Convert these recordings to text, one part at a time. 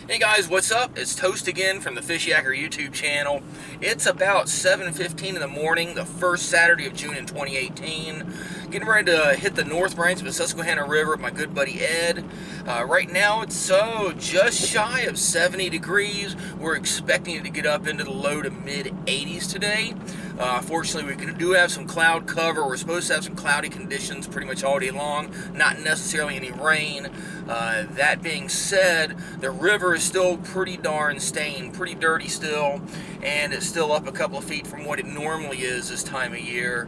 Hey guys, what's up? It's Toast again from the Fishyaker YouTube channel. It's about 7:15 in the morning, the first Saturday of June in 2018. Getting ready to hit the north branch of the Susquehanna River with my good buddy Ed. Right now it's just shy of 70 degrees. We're expecting it to get up into the low to mid 80s today. Fortunately, we do have some cloud cover. We're supposed to have some cloudy conditions pretty much all day long, not necessarily any rain. That being said, the river is still pretty darn stained, pretty dirty still, and it's still up a couple of feet from what it normally is this time of year.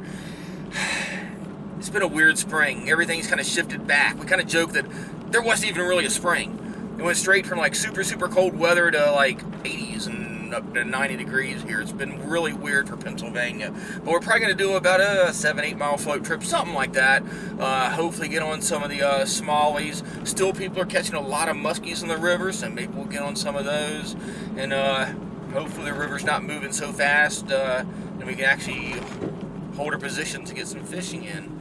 It's been a weird spring. Everything's kind of shifted back. We kind of joke that there wasn't even really a spring. It went straight from like super cold weather to like 80s and up to 90 degrees here. It's been really weird for Pennsylvania. But we're probably going to do about a 7-8 mile float trip, something like that. Hopefully get on some of the smallies. Still, people are catching a lot of muskies in the river, so maybe we'll get on some of those. And hopefully the river's not moving so fast and we can actually hold our position to get some fishing in.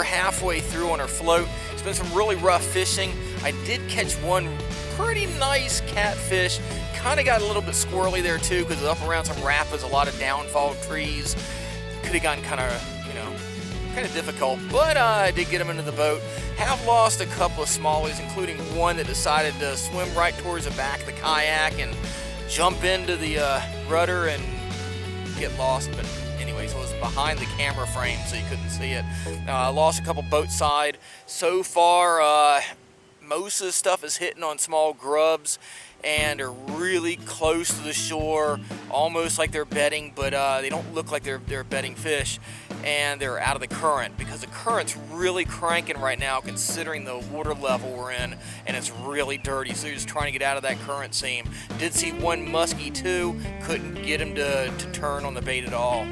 Halfway through on our float. It's been some really rough fishing. I did catch one pretty nice catfish. Kind of got a little bit squirrely there too because it's up around some rapids, a lot of downfall trees. Could have gotten kind of difficult, but I did get them into the boat. Have lost a couple of smallies, including one that decided to swim right towards the back of the kayak and jump into the rudder and get lost. But anyways, it was behind the camera frame, so you couldn't see it. I lost a couple boat side. So far, most of the stuff is hitting on small grubs and are really close to the shore, almost like they're bedding, but they don't look like they're bedding fish, and they're out of the current because the current's really cranking right now considering the water level we're in, and it's really dirty, so you're just trying to get out of that current seam. Did see one muskie too, couldn't get him to turn on the bait at all.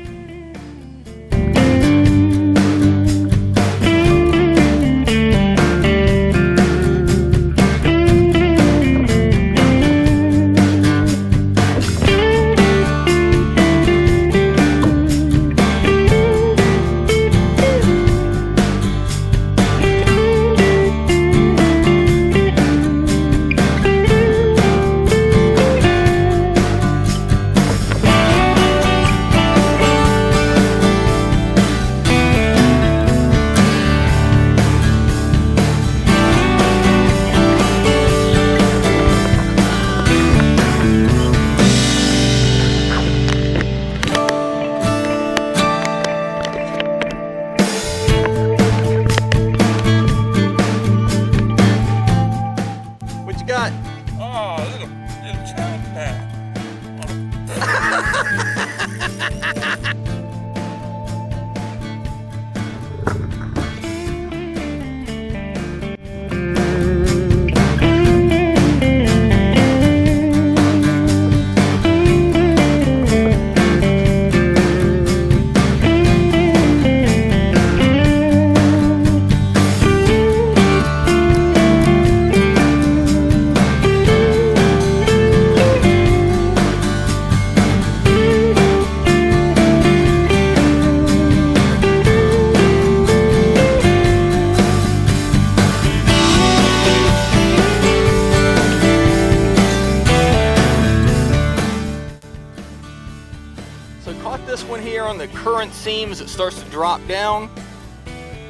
So caught this one here on the current seam as it starts to drop down.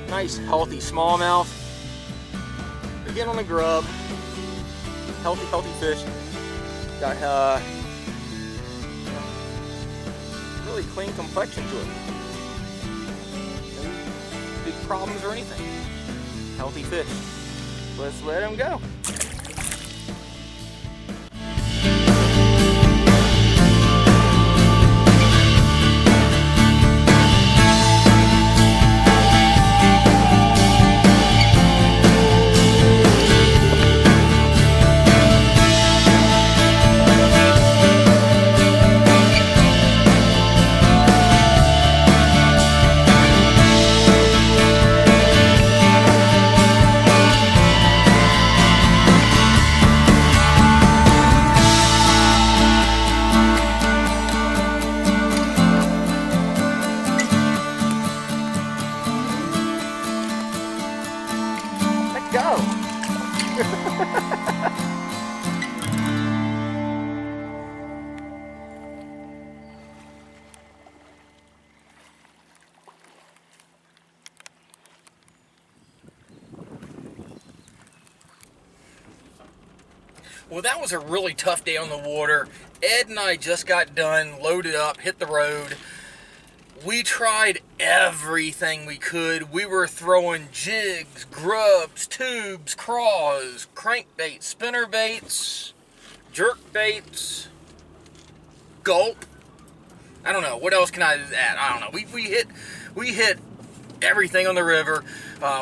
Nice healthy smallmouth. Again on the grub. Healthy fish. Got really clean complexion to it. No big problems or anything. Healthy fish. Let's let him go. Go. Well, that was a really tough day on the water. Ed and I just got done, loaded up, hit the road. We tried everything we could. We were throwing jigs, grubs, tubes, craws, crankbaits, spinner baits, jerk baits, gulp. I don't know. What else can I add? I don't know. We hit everything on the river.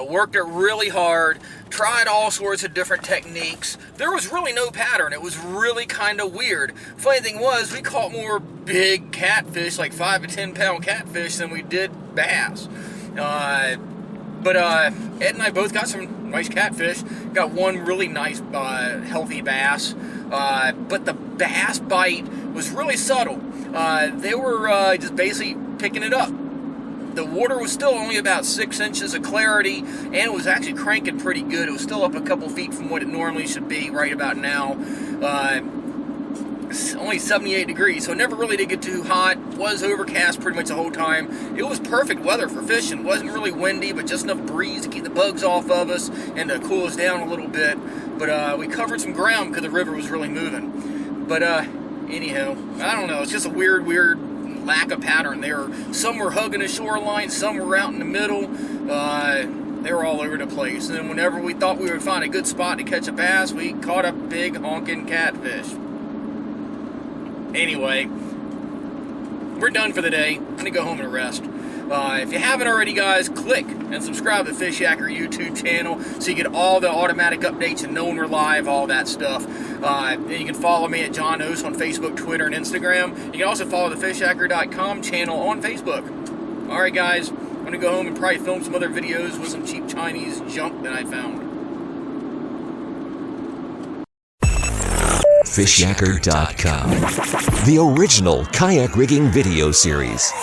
Worked it really hard. Tried all sorts of different techniques. There was really no pattern. It was really kind of weird. Funny thing was, we caught more big catfish, like 5 to 10 pound catfish, than we did bass. But Ed and I both got some nice catfish. Got one really nice, healthy bass. But the bass bite was really subtle. They were just basically picking it up. The water was still only about 6 inches of clarity, and it was actually cranking pretty good. It was still up a couple feet from what it normally should be right about now. Only 78 degrees, so it never really did get too hot. Was overcast pretty much the whole time. It was perfect weather for fishing. It wasn't really windy, but just enough breeze to keep the bugs off of us and to cool us down a little bit. But we covered some ground because the river was really moving. But anyhow, I don't know. It's just a weird lack of pattern there. Some were hugging the shoreline, some were out in the middle. They were all over the place. And then whenever we thought we would find a good spot to catch a bass, we caught a big honking catfish. Anyway, we're done for the day. I'm gonna go home and rest. If you haven't already, guys, click and subscribe to the Fishyaker YouTube channel so you get all the automatic updates and know when we're live, all that stuff. And you can follow me at John Oast on Facebook, Twitter, and Instagram. You can also follow the Fishyaker.com channel on Facebook. Alright, guys, I'm going to go home and probably film some other videos with some cheap Chinese junk that I found. Fishyaker.com, the original kayak rigging video series.